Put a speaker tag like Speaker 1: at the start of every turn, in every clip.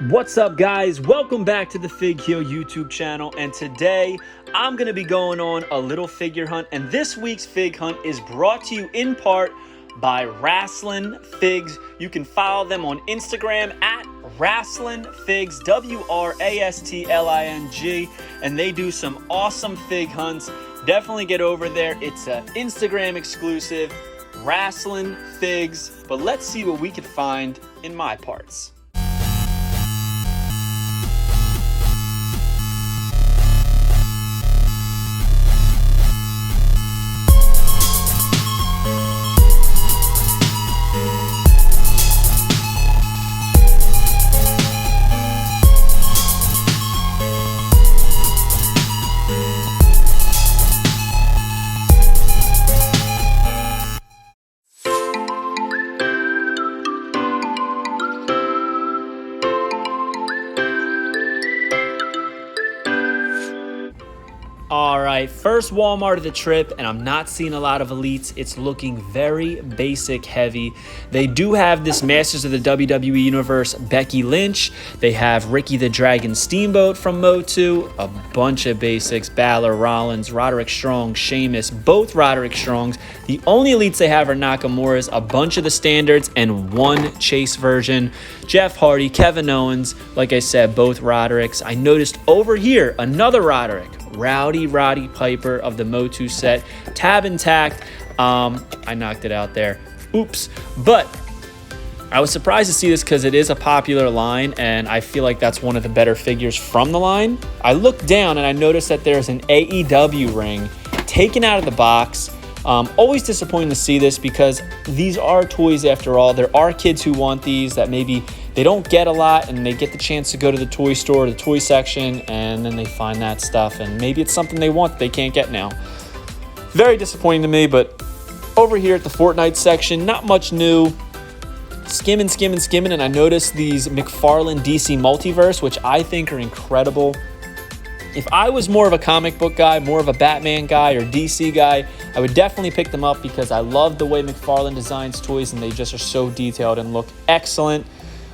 Speaker 1: What's up, guys? Welcome back to the Fig Heel YouTube channel, and today I'm going to be going on a little figure hunt, and this week's fig hunt is brought to you in part by Wrastlin' Figs. You can follow them on Instagram at Wrastlin' Figs, WRASTLING, and they do some awesome fig hunts. Definitely get over there. It's an Instagram exclusive, Wrastlin' Figs, but let's see what we can find in my parts. All right, first Walmart of the trip, and I'm not seeing a lot of elites. It's looking very basic heavy. They do have this Masters of the WWE Universe Becky Lynch. They have Ricky the Dragon Steamboat from MOTU, a bunch of basics, Balor, Rollins, Roderick Strong, Sheamus, both Roderick Strongs. The only elites they have are Nakamura's, a bunch of the standards, and one Chase version. Jeff Hardy, Kevin Owens, like I said, both Rodericks. I noticed over here, another Roderick, Roddy Piper of the MOTU set, tab intact. I knocked it out there. Oops. But I was surprised to see this because it is a popular line, and I feel like that's one of the better figures from the line. I looked down and I noticed that there's an AEW ring taken out of the box. Always disappointing to see this because these are toys after all. There are kids who want these that maybe they don't get a lot, and they get the chance to go to the toy store, the toy section, and then they find that stuff, and maybe it's something they want that they can't get now. Very disappointing to me, but over here at the Fortnite section, not much new. Skimming, and I noticed these McFarlane DC Multiverse, which I think are incredible. If I was more of a comic book guy, more of a Batman guy or DC guy, I would definitely pick them up because I love the way McFarlane designs toys, and they just are so detailed and look excellent.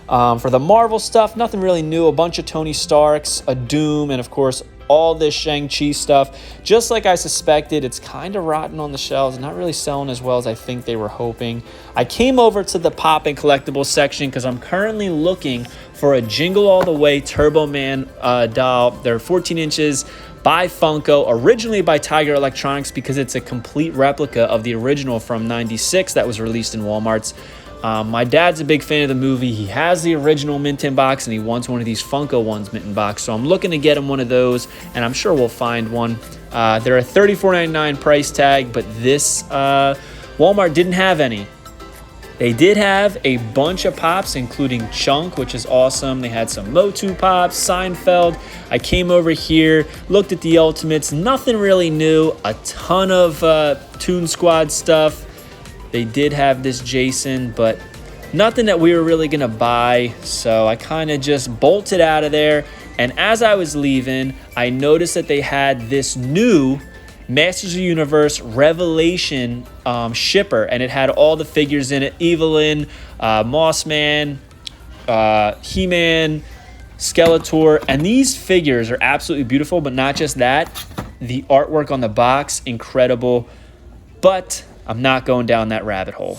Speaker 1: For the Marvel stuff, nothing really new. A bunch of Tony Starks, a Doom, and of course, all this Shang-Chi stuff. Just like I suspected, it's kind of rotten on the shelves, not really selling as well as I think they were hoping. I came over to the Pop and Collectibles section because I'm currently looking for a Jingle All the Way Turbo Man doll. They're 14 inches by Funko, originally by Tiger Electronics because it's a complete replica of the original from '96 that was released in Walmart's. My dad's a big fan of the movie. He has the original mint in box, and he wants one of these Funko ones mint in box. So I'm looking to get him one of those, and I'm sure we'll find one. They're a $34.99 price tag, but this Walmart didn't have any. They did have a bunch of pops, including Chunk, which is awesome. They had some MOTU pops, Seinfeld. I came over here, looked at the Ultimates. Nothing really new. A ton of Toon Squad stuff. They did have this Jason, but nothing that we were really going to buy, so I kind of just bolted out of there. And as I was leaving, I noticed that they had this new Masters of the Universe Revelation shipper, and it had all the figures in it: Evelyn, Mossman, He-Man, Skeletor. And these figures are absolutely beautiful, but not just that. The artwork on the box, incredible. But I'm not going down that rabbit hole.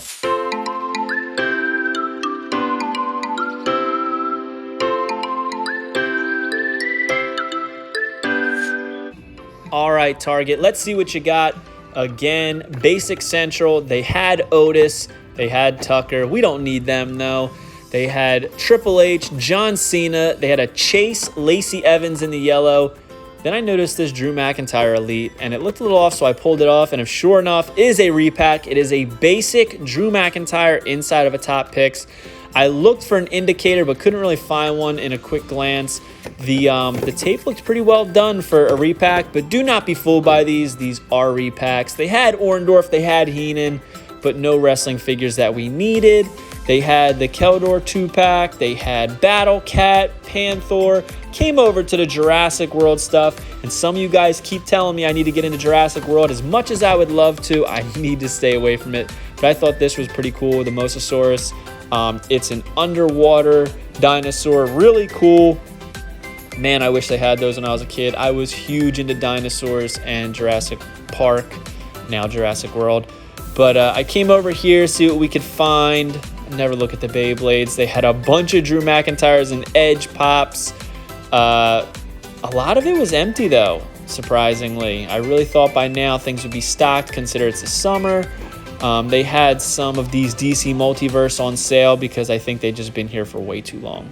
Speaker 1: All right, Target, let's see what you got. Again, Basic Central. They had Otis. They had Tucker. We don't need them, though. They had Triple H, John Cena. They had a Chase Lacey Evans in the yellow. Then I noticed this Drew McIntyre Elite, and it looked a little off, so I pulled it off, and if sure enough, it is a repack. It is a basic Drew McIntyre inside of a Top Picks. I looked for an indicator, but couldn't really find one in a quick glance. The tape looked pretty well done for a repack, but do not be fooled by these. These are repacks. They had Orndorff, they had Heenan, but no wrestling figures that we needed. They had the Keldor 2-pack. They had Battle Cat, Panther. Came over to the Jurassic World stuff, and some of you guys keep telling me I need to get into Jurassic World. As much as I would love to, I need to stay away from it. But I thought this was pretty cool, the Mosasaurus. It's an underwater dinosaur. Really cool. Man, I wish they had those when I was a kid. I was huge into dinosaurs and Jurassic Park, now Jurassic World. But I came over here, see what we could find. Never look at the Beyblades. They had a bunch of Drew McIntyres and Edge pops. A lot of it was empty, though, surprisingly. I really thought by now things would be stocked, consider it's the summer. They had some of these DC Multiverse on sale because I think they've just been here for way too long.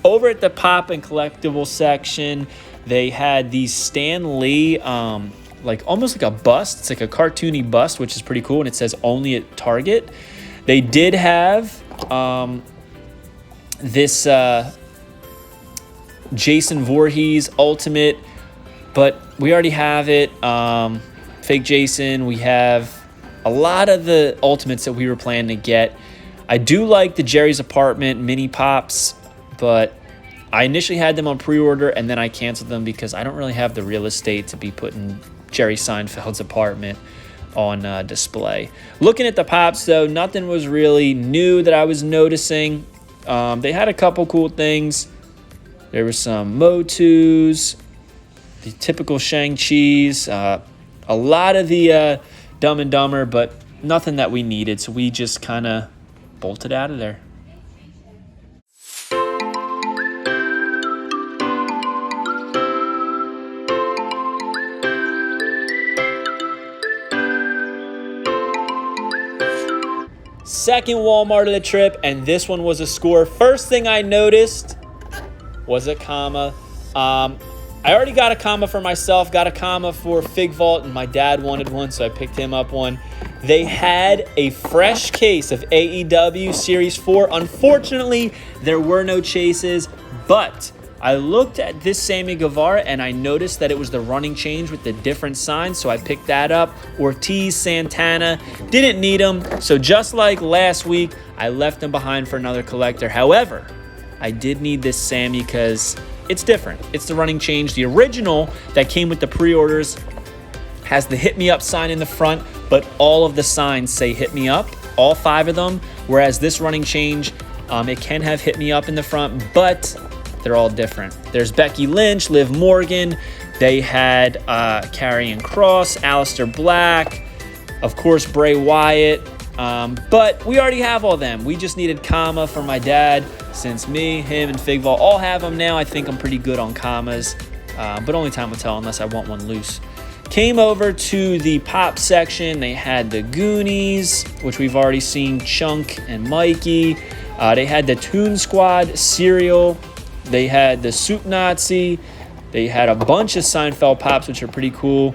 Speaker 1: Over at the Pop and Collectible section, they had these Stan Lee, like almost like a bust. It's like a cartoony bust, which is pretty cool, and it says only at Target. They did have this Jason Voorhees Ultimate, but we already have it. Fake Jason. We have a lot of the Ultimates that we were planning to get. I do like the Jerry's Apartment mini pops, but I initially had them on pre-order and then I canceled them because I don't really have the real estate to be putting Jerry Seinfeld's apartment on display. Looking at the pops, though, nothing was really new that I was noticing. They had a couple cool things. There were some MOTUs, the typical Shang-Chi's, a lot of the Dumb and Dumber, but nothing that we needed, so we just kind of bolted out of there. Second Walmart of the trip, and this one was a score. First thing I noticed was a comma. I already got a comma for myself, got a comma for Fig Vault, and my dad wanted one, so I picked him up one. They had a fresh case of AEW Series 4. Unfortunately, there were no chases, but I looked at this Sammy Guevara and I noticed that it was the running change with the different signs, so I picked that up. Ortiz, Santana, didn't need them, so just like last week, I left them behind for another collector. However, I did need this Sammy because it's different. It's the running change. The original that came with the pre-orders has the Hit Me Up sign in the front, but all of the signs say Hit Me Up, all 5 of them, whereas this running change, it can have Hit Me Up in the front, but they're all different. There's Becky Lynch, Liv Morgan. They had Karrion Kross, Aleister Black, of course, Bray Wyatt. But we already have all them. We just needed comma for my dad. Since me, him, and Fig Vault all have them now, I think I'm pretty good on commas. But only time will tell unless I want one loose. Came over to the pop section. They had the Goonies, which we've already seen, Chunk and Mikey. They had the Toon Squad cereal. They had the Soup Nazi. They had a bunch of Seinfeld pops, which are pretty cool.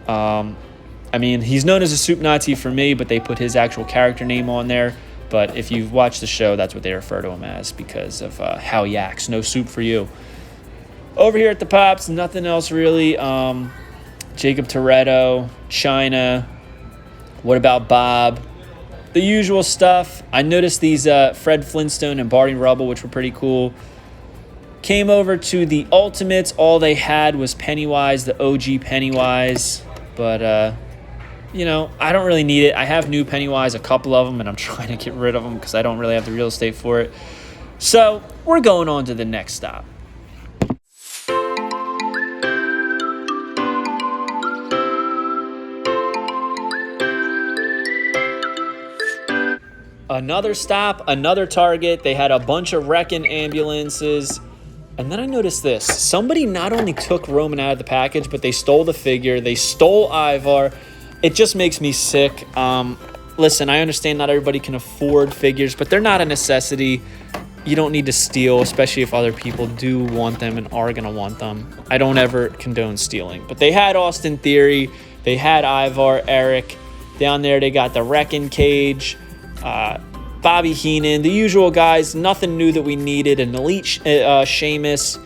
Speaker 1: I mean, he's known as a Soup Nazi for me, but they put his actual character name on there. But if you've watched the show, that's what they refer to him as because of how he acts. No soup for you. Over here at the Pops, nothing else really. Jacob Toretto, China. What about Bob? The usual stuff. I noticed these Fred Flintstone and Barney Rubble, which were pretty cool. Came over to the Ultimates. All they had was Pennywise, the OG Pennywise. But, you know, I don't really need it. I have new Pennywise, a couple of them, and I'm trying to get rid of them because I don't really have the real estate for it. So we're going on to the next stop. Another stop, another Target. They had a bunch of wrecking ambulances. And then I noticed this. Somebody not only took Roman out of the package, but they stole the figure. They stole Ivar. It just makes me sick. Listen, I understand not everybody can afford figures, but they're not a necessity. You don't need to steal, especially if other people do want them and are going to want them. I don't ever condone stealing. But they had Austin Theory. They had Ivar, Eric. Down there, they got the Wrecking Cage. Bobby Heenan, the usual guys, nothing new that we needed, an elite Sheamus,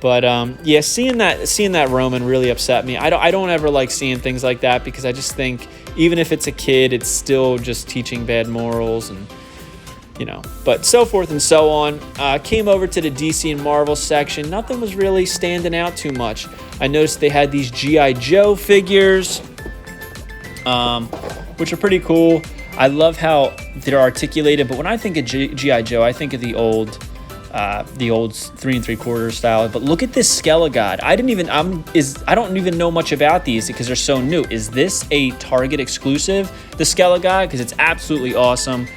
Speaker 1: but yeah, seeing that Roman really upset me. I don't ever like seeing things like that because I just think even if it's a kid, it's still just teaching bad morals and you know, but so forth and so on. Came over to the DC and Marvel section. Nothing was really standing out too much. I noticed they had these G.I. Joe figures, which are pretty cool. I love how they're articulated, but when I think of G.I. Joe, I think of the old the old 3 3/4 style. But look at this Skelegod. I don't even know much about these because they're so new. Is this a Target exclusive, the Skelegod? Because it's absolutely awesome.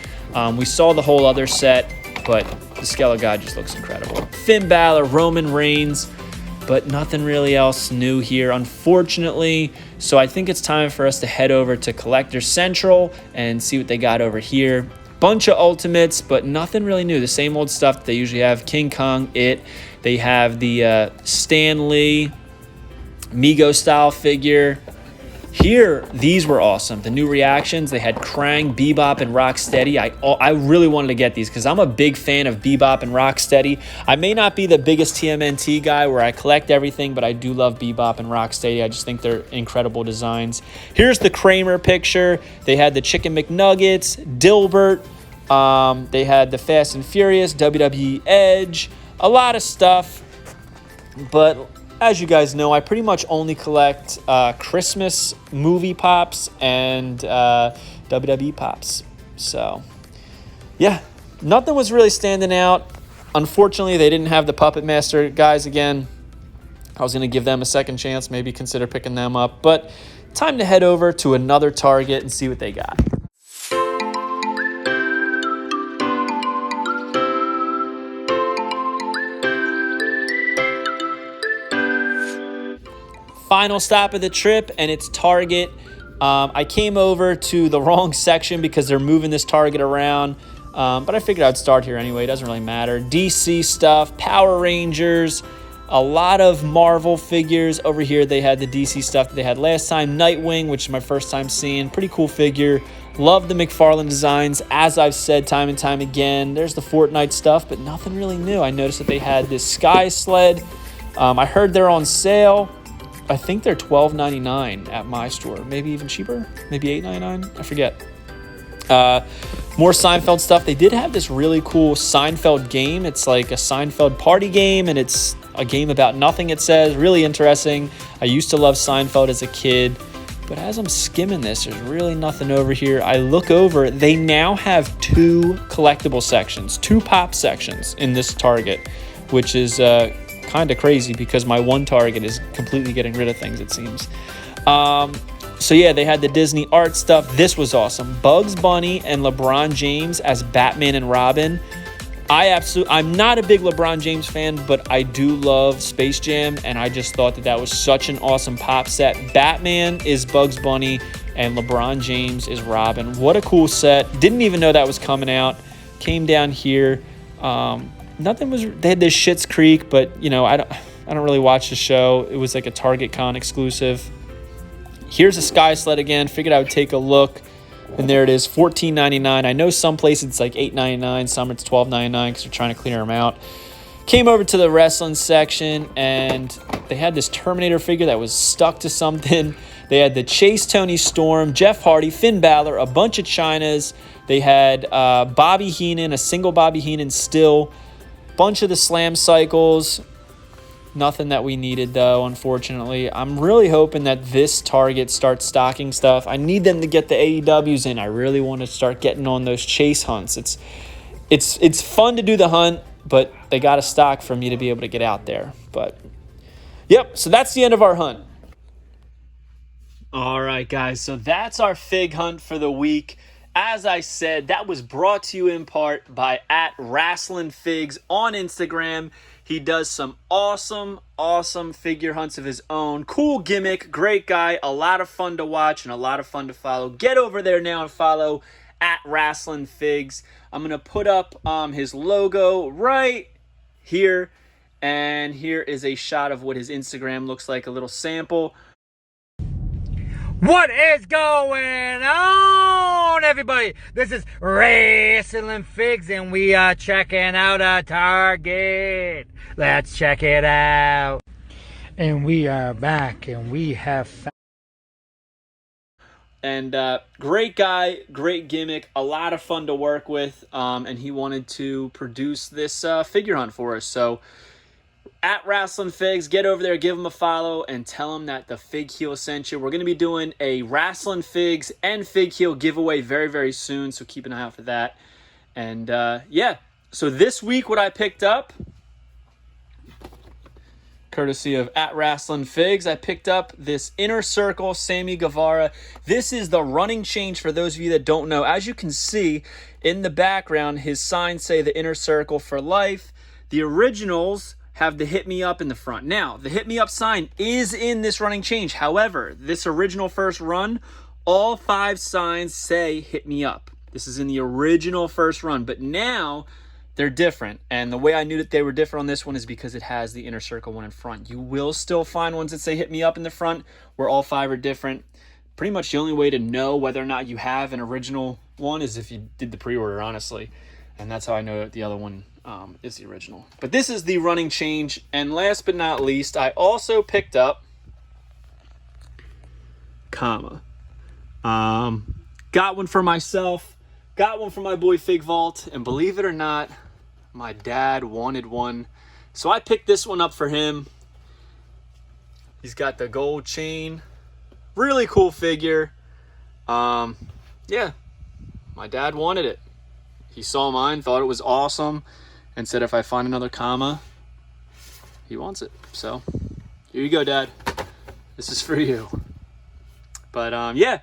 Speaker 1: We saw the whole other set, but the Skelegod just looks incredible. Finn Balor, Roman Reigns, but nothing really else new here, unfortunately. So I think it's time for us to head over to Collector Central and see what they got over here. Bunch of Ultimates, but nothing really new. The same old stuff that they usually have. King Kong, They have the Stan Lee Mego style figure. Here, these were awesome. The new reactions, they had Krang, Bebop, and Rocksteady. I really wanted to get these because I'm a big fan of Bebop and Rocksteady. I may not be the biggest TMNT guy where I collect everything, but I do love Bebop and Rocksteady. I just think they're incredible designs. Here's the Kramer picture. They had the Chicken McNuggets, Dilbert. They had the Fast and Furious, WWE Edge, a lot of stuff, but as you guys know, I pretty much only collect Christmas movie pops and WWE pops. So, yeah, nothing was really standing out. Unfortunately, they didn't have the Puppet Master guys again. I was going to give them a second chance, maybe consider picking them up. But time to head over to another Target and see what they got. Final stop of the trip, and it's Target. I came over to the wrong section because they're moving this Target around, but I figured I'd start here anyway. It doesn't really matter. DC stuff, Power Rangers, a lot of Marvel figures. Over here, they had the DC stuff that they had last time. Nightwing, which is my first time seeing. Pretty cool figure. Love the McFarlane designs. As I've said time and time again, there's the Fortnite stuff, but nothing really new. I noticed that they had this Sky Sled. I heard they're on sale. I think they're $12.99 at my store. Maybe even cheaper. Maybe $8.99. I forget. More Seinfeld stuff. They did have this really cool Seinfeld game. It's like a Seinfeld party game, and it's a game about nothing, it says. Really interesting. I used to love Seinfeld as a kid, but as I'm skimming this, there's really nothing over here. I look over. They now have 2 collectible sections, 2 pop sections in this Target, which is kind of crazy because my one Target is completely getting rid of things, it seems. So yeah, they had the Disney art stuff. This was awesome. Bugs Bunny and LeBron James as Batman and Robin. I'm not a big LeBron James fan, but I do love Space Jam, and I just thought that was such an awesome pop set. Batman is Bugs Bunny and LeBron James is Robin. What a cool set. Didn't even know that was coming out. Came down here. Nothing was. They had this Schitt's Creek, but I don't really watch the show. It was like a Target Con exclusive. Here's a Sky Sled again. Figured I would take a look, and there it is, $14.99. I know some places it's like $8.99, some it's $12.99 because they're trying to clear them out. Came over to the wrestling section, and they had this Terminator figure that was stuck to something. They had the Chase Tony Storm, Jeff Hardy, Finn Balor, a bunch of Chynas. They had Bobby Heenan, a single Bobby Heenan still. Bunch of the Slam Cycles. Nothing that we needed, though, unfortunately. I'm really hoping that this Target starts stocking stuff. I need them to get the AEWs in. I really want to start getting on those chase hunts. It's fun to do the hunt, but they got to stock for me to be able to get out there. But, yep, so that's the end of our hunt. All right, guys, so that's our fig hunt for the week. As I said, that was brought to you in part by @WrestlingFigs on Instagram. He does some awesome figure hunts of his own. Cool gimmick, great guy, a lot of fun to watch and a lot of fun to follow. Get over there now and follow @WrestlingFigs. I'm going to put up his logo right here. And here is a shot of what his Instagram looks like, a little sample.
Speaker 2: What is going on, everybody? This is Wrestling Figs, and we are checking out a Target. Let's check it out. And we are back, and we have found...
Speaker 1: And great guy, great gimmick, a lot of fun to work with, and he wanted to produce this figure hunt for us. So @WrestlingFigs, get over there, give him a follow, and tell him that the Fig Heel sent you. We're going to be doing a Wrestling Figs and Fig Heel giveaway very, very soon, so keep an eye out for that. And yeah, So this week, what I picked up, courtesy of @WrestlingFigs, I picked up this Inner Circle Sammy Guevara. This is the running change for those of you that don't know. As you can see in the background, his signs say the Inner Circle for life. The originals have the Hit Me Up in the front. Now, the Hit Me Up sign is in this running change. However, this original first run, all 5 signs say Hit Me Up. This is in the original first run, but now they're different. And the way I knew that they were different on this one is because it has the Inner Circle one in front. You will still find ones that say Hit Me Up in the front where all 5 are different. Pretty much the only way to know whether or not you have an original one is if you did the pre-order, honestly. And that's how I know that the other one is the original. But this is the running change. And last but not least, I also picked up Kama. Got one for myself. Got one for my boy Fig Vault. And believe it or not, my dad wanted one. So I picked this one up for him. He's got the gold chain. Really cool figure. Yeah, my dad wanted it. He saw mine, thought it was awesome, and said if I find another Kama, he wants it. So here you go, Dad. This is for you. But yeah.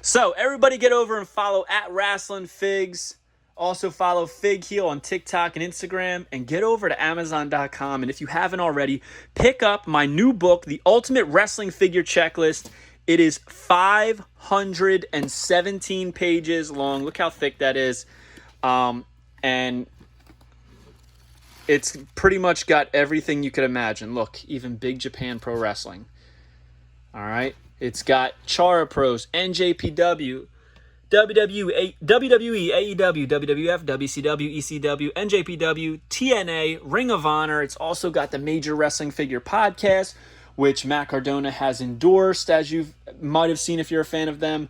Speaker 1: So everybody get over and follow @WrestlingFigs. Also follow Fig Heel on TikTok and Instagram, and get over to Amazon.com. And if you haven't already, pick up my new book, The Ultimate Wrestling Figure Checklist. It is 517 pages long. Look how thick that is. And it's pretty much got everything you could imagine. Look, even Big Japan Pro Wrestling. All right. It's got Chara Pros, NJPW, WWE, AEW, WWF, WCW, ECW, NJPW, TNA, Ring of Honor. It's also got the Major Wrestling Figure Podcast, which Matt Cardona has endorsed, as you might have seen if you're a fan of them.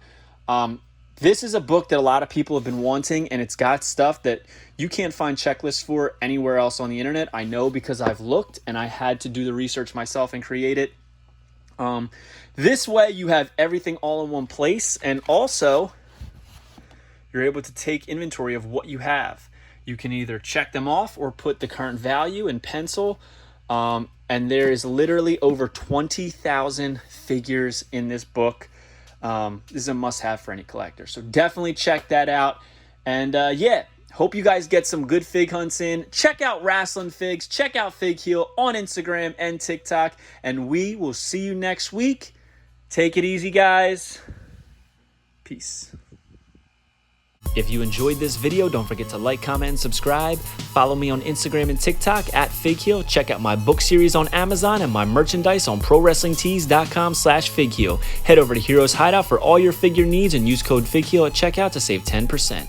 Speaker 1: This is a book that a lot of people have been wanting, and it's got stuff that you can't find checklists for anywhere else on the internet. I know because I've looked, and I had to do the research myself and create it. This way you have everything all in one place, and also you're able to take inventory of what you have. You can either check them off or put the current value in pencil. And there is literally over 20,000 figures in this book. This is a must-have for any collector. So definitely check that out. And yeah, hope you guys get some good fig hunts in. Check out Wrestling Figs. Check out Fig Heel on Instagram and TikTok. And we will see you next week. Take it easy, guys. Peace. If you enjoyed this video, don't forget to like, comment, and subscribe. Follow me on Instagram and TikTok @FigHeel. Check out my book series on Amazon and my merchandise on ProWrestlingTees.com/FigHeel. Head over to Heroes Hideout for all your figure needs and use code FigHeel at checkout to save 10%.